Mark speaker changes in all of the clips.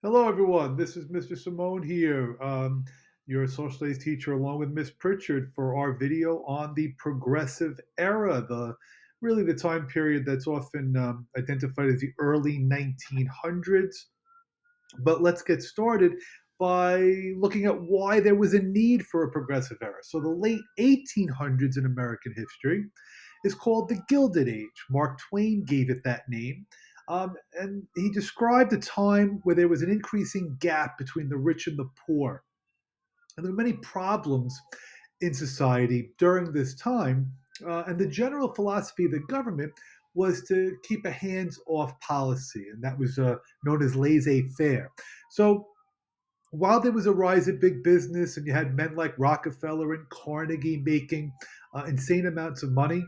Speaker 1: Hello, everyone. This is Mr. Simone here, your social studies teacher, along with Miss Pritchard, for our video on the Progressive Era, the really the time period that's often identified as the early 1900s. But let's get started by looking at why there was a need for a progressive era. So, the late 1800s in American history is called the Gilded Age. Mark Twain gave it that name. And he described a time where there was an increasing gap between the rich and the poor. And there were many problems in society during this time. And the general philosophy of the government was to keep a hands off policy, and that was known as laissez faire. So while there was a rise of big business and you had men like Rockefeller and Carnegie making insane amounts of money,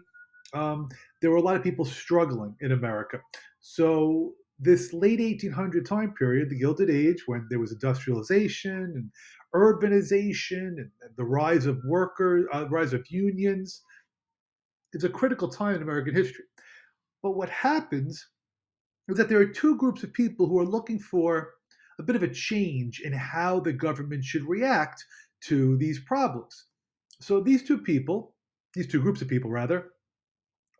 Speaker 1: um, there were a lot of people struggling in America. So, this late 1800 time period, the Gilded Age, when there was industrialization and urbanization and the rise of workers, rise of unions, it's a critical time in American history. But what happens is that there are two groups of people who are looking for a bit of a change in how the government should react to these problems. So these two groups of people rather,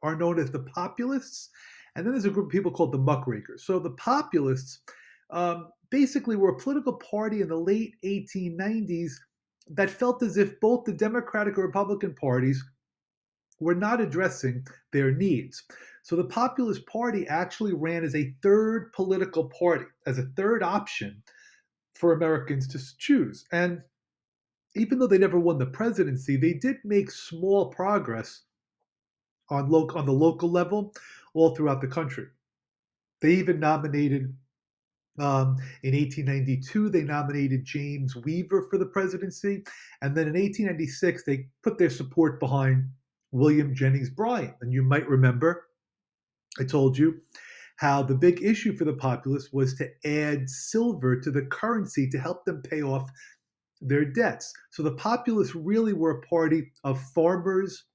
Speaker 1: are known as the populists, and then there's a group of people called the muckrakers. So the populists basically were a political party in the late 1890s that felt as if both the Democratic and Republican parties were not addressing their needs. So the Populist Party actually ran as a third political party, as a third option for Americans to choose. And even though they never won the presidency, they did make small progress on the local level all throughout the country. They even nominated in 1892, they nominated James Weaver for the presidency. And then in 1896, they put their support behind William Jennings Bryan. And you might remember, I told you how the big issue for the populists was to add silver to the currency to help them pay off their debts. So the populists really were a party of farmers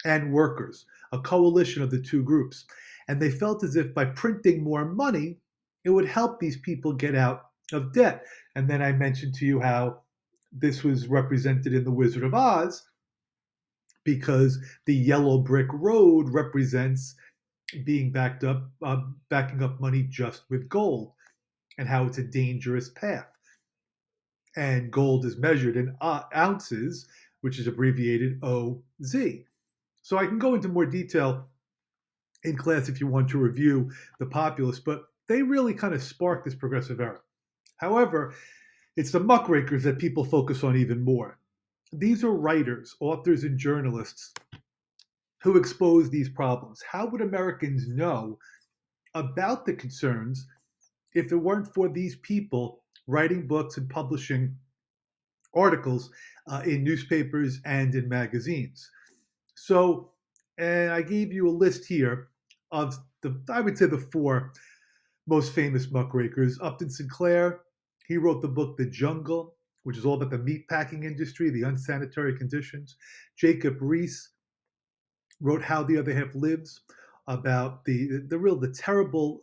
Speaker 1: and workers, a coalition of the two groups. And they felt as if by printing more money, it would help these people get out of debt. And then I mentioned to you how this was represented in The Wizard of Oz because the yellow brick road represents being backing up money just with gold, and how it's a dangerous path. And gold is measured in ounces, which is abbreviated OZ. So I can go into more detail in class if you want to review the populists, but they really kind of sparked this progressive era. However, it's the muckrakers that people focus on even more. These are writers, authors, and journalists who expose these problems. How would Americans know about the concerns if it weren't for these people writing books and publishing articles in newspapers and in magazines? So, and I gave you a list here of I would say, the four most famous muckrakers. Upton Sinclair, he wrote the book The Jungle, which is all about the meatpacking industry, the unsanitary conditions. Jacob Riis wrote How the Other Half Lives, about the terrible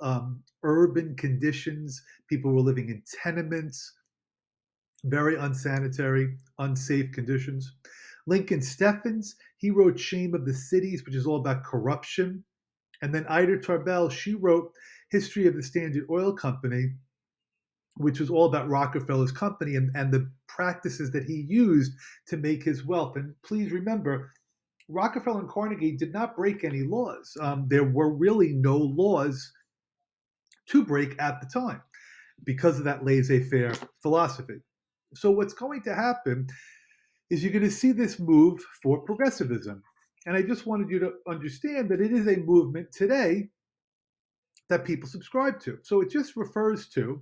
Speaker 1: urban conditions. People were living in tenements, very unsanitary, unsafe conditions. Lincoln Steffens, he wrote Shame of the Cities, which is all about corruption. And then Ida Tarbell, she wrote History of the Standard Oil Company, which was all about Rockefeller's company and the practices that he used to make his wealth. And please remember, Rockefeller and Carnegie did not break any laws. There were really no laws to break at the time because of that laissez faire philosophy. So, what's going to happen is you're going to see this move for progressivism. And I just wanted you to understand that it is a movement today that people subscribe to. So, it just refers to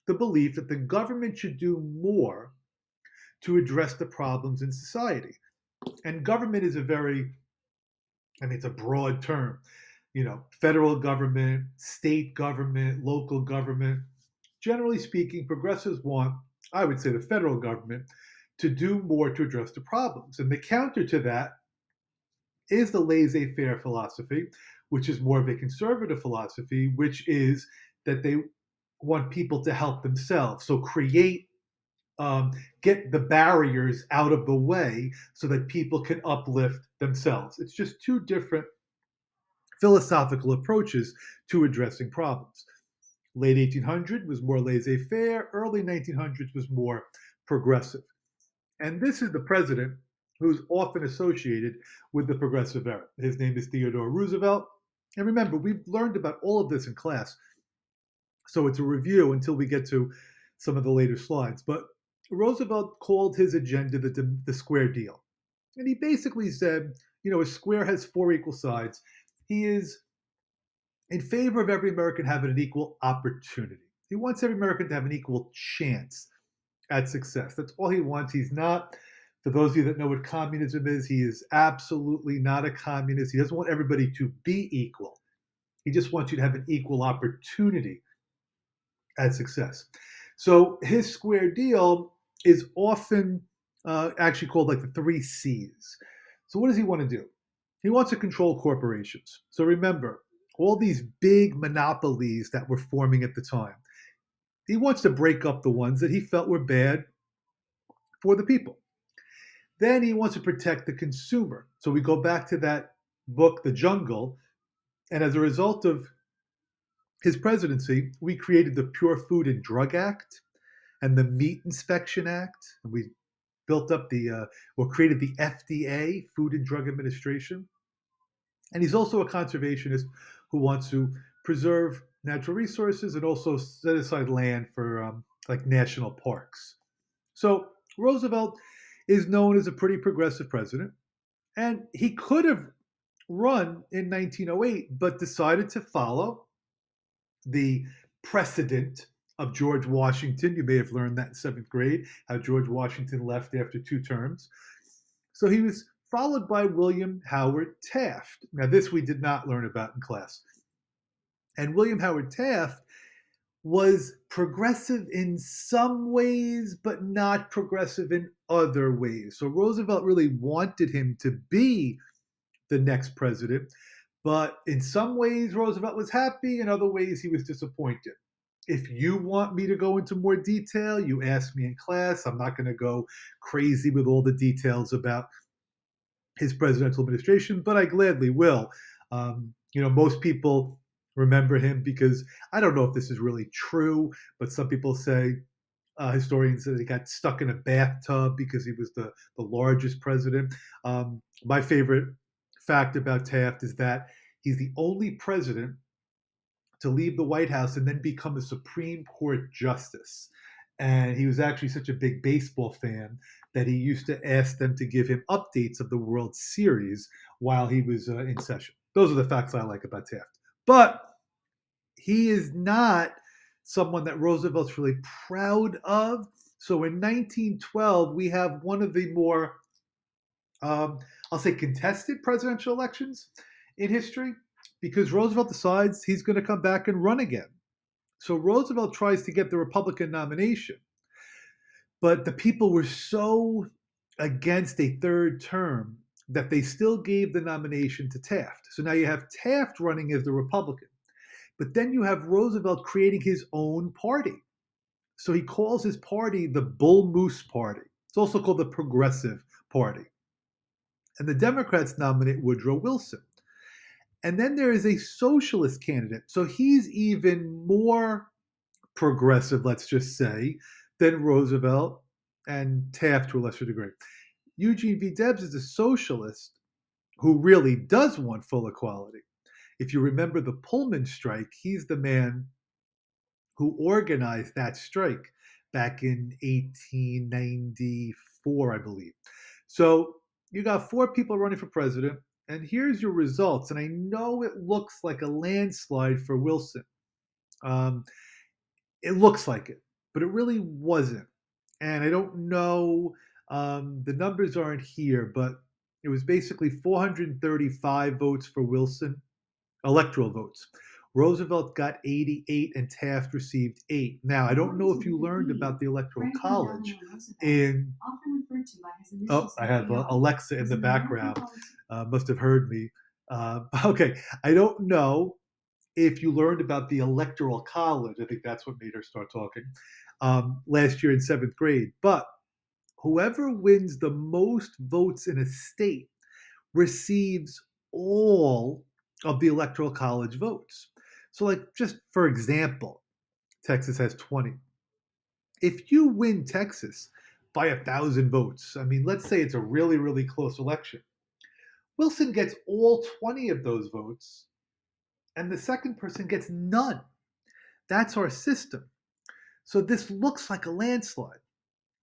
Speaker 1: the belief that the government should do more to address the problems in society. And government is it's a broad term. Federal government, state government, local government. Generally speaking, progressives want, I would say, the federal government to do more to address the problems. And the counter to that is the laissez faire philosophy, which is more of a conservative philosophy, which is that they want people to help themselves. So create, um, get the barriers out of the way so that people can uplift themselves. It's just two different philosophical approaches to addressing problems. Late 1800 was more laissez-faire, early 1900s was more progressive. And this is the president who's often associated with the progressive era. His name is Theodore Roosevelt. And remember, we've learned about all of this in class, so it's a review until we get to some of the later slides. But Roosevelt called his agenda the square deal. And he basically said, a square has four equal sides. He is in favor of every American having an equal opportunity. He wants every American to have an equal chance at success. That's all he wants. He's not, for those of you that know what communism is, he is absolutely not a communist. He doesn't want everybody to be equal. He just wants you to have an equal opportunity at success. So his square deal is often actually called like the three C's. So what does he want to do? He wants to control corporations. So remember, all these big monopolies that were forming at the time. He wants to break up the ones that he felt were bad for the people. Then he wants to protect the consumer. So we go back to that book, The Jungle, and as a result of his presidency, we created the Pure Food and Drug Act and the Meat Inspection Act, and we built up or created the FDA, Food and Drug Administration. And he's also a conservationist who wants to preserve natural resources and also set aside land for like national parks. So Roosevelt is known as a pretty progressive president, and he could have run in 1908, but decided to follow the precedent of George Washington. You may have learned that in seventh grade, how George Washington left after two terms. So he was followed by William Howard Taft. Now, this we did not learn about in class. And William Howard Taft was progressive in some ways, but not progressive in other ways. So Roosevelt really wanted him to be the next president, but in some ways, Roosevelt was happy. In other ways, he was disappointed. If you want me to go into more detail, you ask me in class. I'm not going to go crazy with all the details about his presidential administration, but I gladly will. Most people remember him because I don't know if this is really true, but some people say, historians say that he got stuck in a bathtub because he was the largest president. My favorite fact about Taft is that he's the only president to leave the White House and then become a Supreme Court justice. And he was actually such a big baseball fan that he used to ask them to give him updates of the World Series while he was in session. Those are the facts I like about Taft. But he is not someone that Roosevelt's really proud of. So in 1912, we have one of the more, I'll say, contested presidential elections in history because Roosevelt decides he's going to come back and run again. So Roosevelt tries to get the Republican nomination, but the people were so against a third term that they still gave the nomination to Taft. So now you have Taft running as the Republican, but then you have Roosevelt creating his own party. So he calls his party the Bull Moose Party. It's also called the Progressive Party. And the Democrats nominate Woodrow Wilson. And then there is a socialist candidate. So he's even more progressive, let's just say, than Roosevelt and Taft to a lesser degree. Eugene V. Debs is a socialist who really does want full equality. If you remember the Pullman strike, he's the man who organized that strike back in 1894, I believe. So you got four people running for president, and here's your results. And I know it looks like a landslide for Wilson. Um, it looks like it, but it really wasn't. And I don't know, the numbers aren't here, but it was basically 435 votes for Wilson, electoral votes. Roosevelt got 88 and Taft received 8. Now, I don't know if you learned about the Electoral College in. Oh, I have Alexa in the background. Must have heard me. Okay, I don't know if you learned about the Electoral College. I think that's what made her start talking last year in seventh grade. But whoever wins the most votes in a state receives all of the Electoral College votes. So, like, just for example, Texas has 20. If you win Texas by 1,000 votes, I mean, let's say it's a really, really close election, Wilson gets all 20 of those votes, and the second person gets none. That's our system. So this looks like a landslide.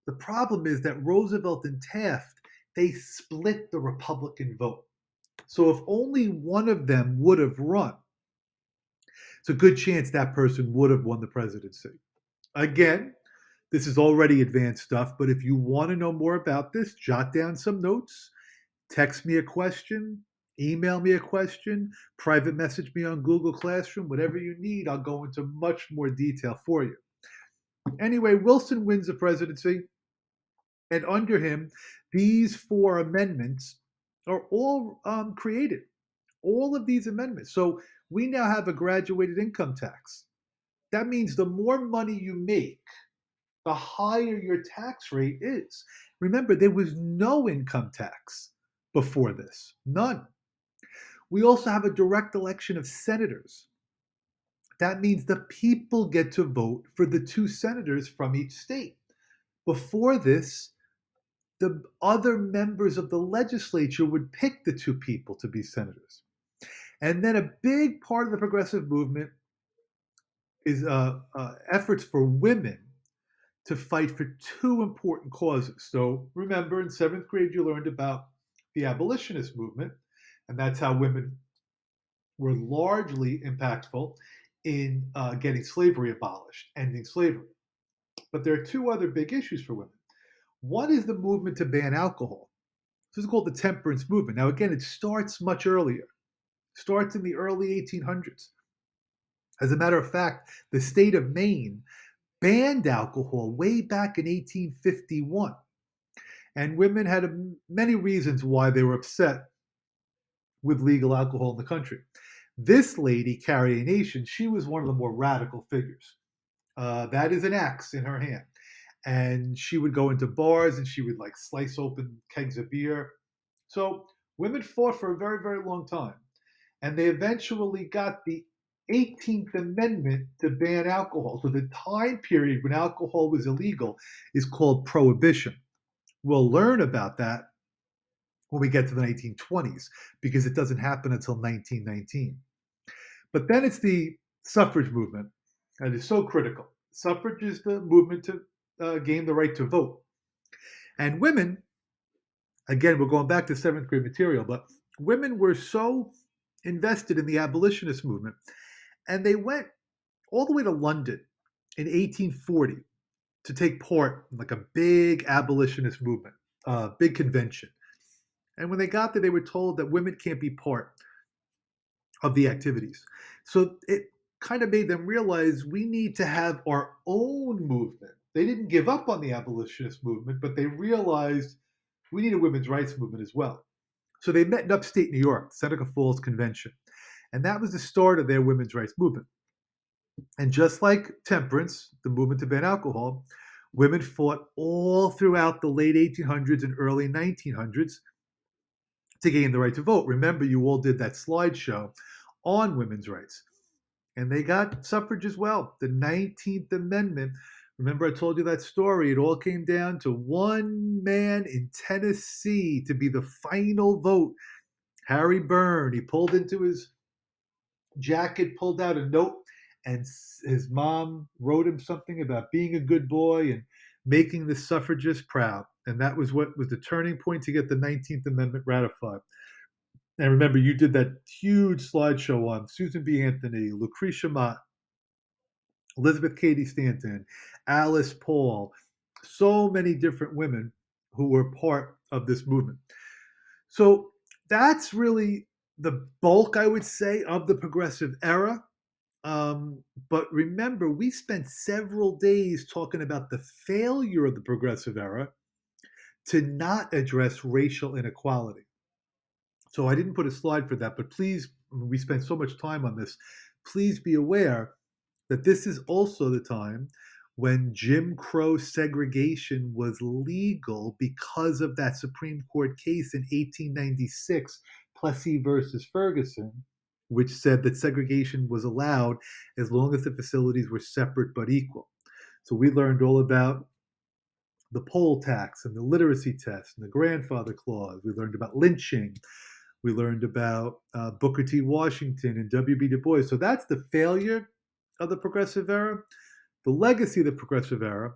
Speaker 1: The problem is that Roosevelt and Taft, they split the Republican vote. So if only one of them would have run, it's a good chance that person would have won the presidency. Again, this is already advanced stuff, but if you want to know more about this, jot down some notes, text me a question, email me a question, private message me on Google Classroom, whatever you need. I'll go into much more detail for you. Anyway, Wilson wins the presidency, and under him, these four amendments are all created. All of these amendments. So we now have a graduated income tax. That means the more money you make, the higher your tax rate is. Remember, there was no income tax before this, none. We also have a direct election of senators. That means the people get to vote for the two senators from each state. Before this, the other members of the legislature would pick the two people to be senators. And then a big part of the progressive movement is efforts for women to fight for two important causes. So remember, in seventh grade, you learned about the abolitionist movement, and that's how women were largely impactful in getting slavery abolished, ending slavery. But there are two other big issues for women. One is the movement to ban alcohol. This is called the temperance movement. Now, again, it starts much earlier. It starts in the early 1800s. As a matter of fact, the state of Maine banned alcohol way back in 1851. And women had many reasons why they were upset with legal alcohol in the country. This lady, Carrie Nation, she was one of the more radical figures. That is an axe in her hand. And she would go into bars and she would like slice open kegs of beer. So women fought for a very, very long time. And they eventually got the 18th Amendment to ban alcohol. So the time period when alcohol was illegal is called Prohibition. We'll learn about that when we get to the 1920s because it doesn't happen until 1919. But then it's the suffrage movement that is so critical. Suffrage is the movement to gain the right to vote. And women, again, we're going back to seventh grade material, but women were so invested in the abolitionist movement, and they went all the way to London in 1840 to take part in like a big abolitionist movement, big convention. And when they got there, they were told that women can't be part of the activities. So it kind of made them realize we need to have our own movement. They didn't give up on the abolitionist movement, but they realized we need a women's rights movement as well. So they met in upstate New York, Seneca Falls Convention. And that was the start of their women's rights movement. And just like temperance, the movement to ban alcohol, women fought all throughout the late 1800s and early 1900s to gain the right to vote. Remember, you all did that slideshow on women's rights. And they got suffrage as well. The 19th Amendment. Remember, I told you that story. It all came down to one man in Tennessee to be the final vote. Harry Byrne. He pulled into his jacket, pulled out a note, and his mom wrote him something about being a good boy and making the suffragists proud. And that was what was the turning point to get the 19th Amendment ratified. And remember, you did that huge slideshow on Susan B. Anthony, Lucretia Mott, Elizabeth Cady Stanton, Alice Paul, so many different women who were part of this movement. So that's really the bulk, I would say, of the progressive era. But remember, we spent several days talking about the failure of the progressive era to not address racial inequality. So I didn't put a slide for that, but please, we spent so much time on this. please be aware that this is also the time when Jim Crow segregation was legal because of that Supreme Court case in 1896, Plessy versus Ferguson, which said that segregation was allowed as long as the facilities were separate but equal. So we learned all about the poll tax and the literacy test and the grandfather clause. We learned about lynching. We learned about Booker T. Washington and W.B. Du Bois. So that's the failure of the progressive era. The legacy of the progressive era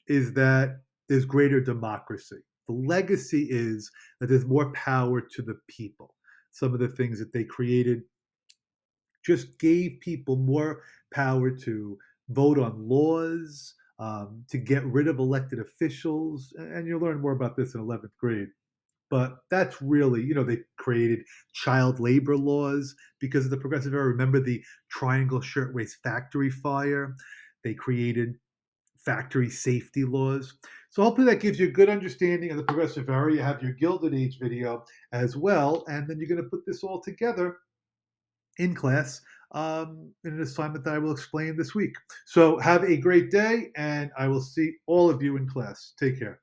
Speaker 1: is that there's greater democracy. The legacy is that there's more power to the people. Some of the things that they created just gave people more power to vote on laws, to get rid of elected officials. And you'll learn more about this in 11th grade. But that's really, they created child labor laws because of the progressive era. Remember the Triangle Shirtwaist Factory fire? They created factory safety laws. So hopefully that gives you a good understanding of the progressive era. You have your Gilded Age video as well, and then you're going to put this all together in class in an assignment that I will explain this week. So have a great day, and I will see all of you in class. Take care.